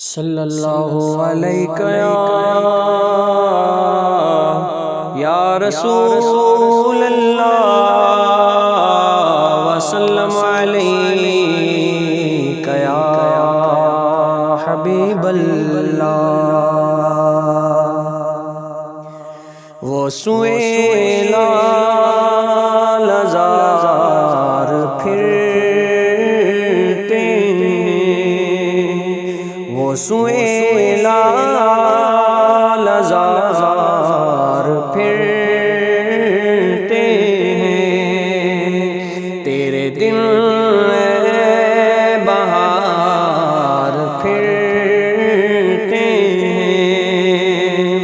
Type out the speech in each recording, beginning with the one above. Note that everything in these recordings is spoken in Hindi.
सल्लल्लाहु अलैहि या रसूल अल्लाह वसल्लम अलैका या हबीब अल्लाह। वो सुएला लजार फिरते, वो सुएला लजार फिरते हैं। तेरे दिल में बहार फिरते हैं।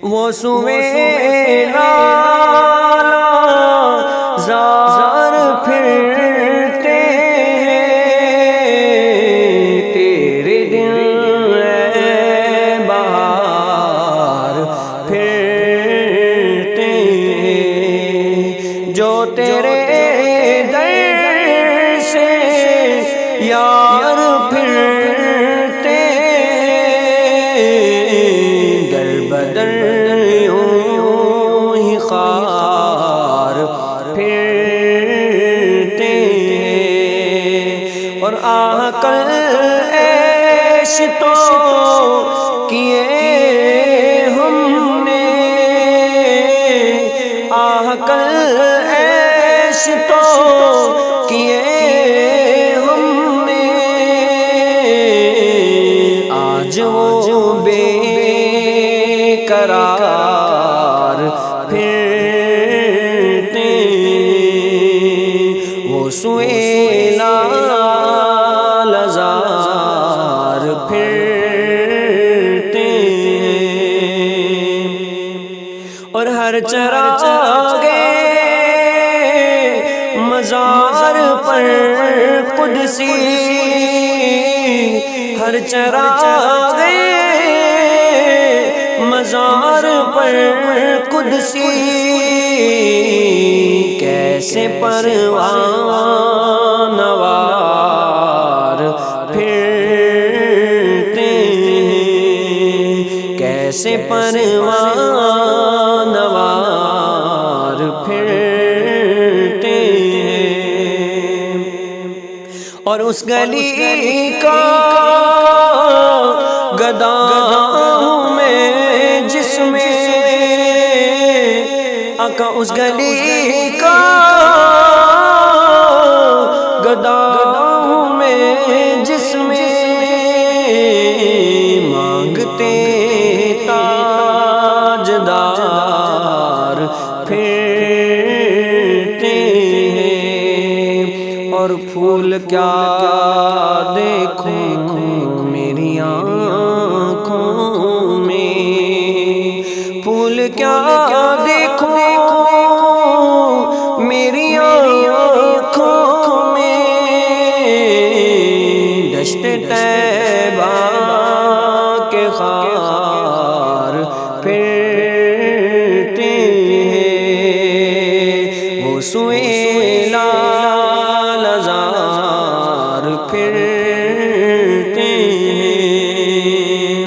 वो सुएला लजार फिरते जो तेरे दर से यार फिरते, दर बदर यूं ही खार फिरते। और आकल ऐश तो किए हमने, आकल ऐश तो किए हमने। आज वो बेकरार फिरते, वो सुएला लजार फिरते। और हर चरागे मज़ार पर कुदसी, हर चरागे मज़ार पर कुदसी। कैसे परवानवार फिरते, कैसे परवानवार फिरते। और उस गली का गदा में जिसमें आका, उस गली का गदा में जिसमें मांगते ताजदार फिरते हैं। और फूल क्या देखूं मेरी आँखों में, फूल क्या देखूं मेरी आँखों में। दश्ते तैबा के खार फिरते हैं, वो सुएला लजार फिरते हैं।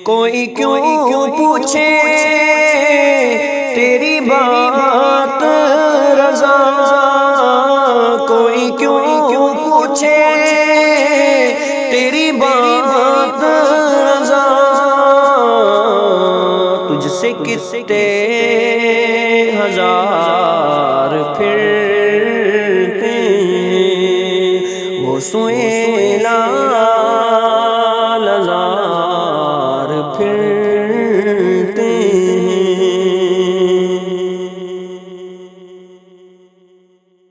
कोई क्यों पूछे तेरी बात रज़ा, कोई क्यों पूछे तेरी बात रज़ा। तुझसे कितने हजार फिरते, वो सुएला लजार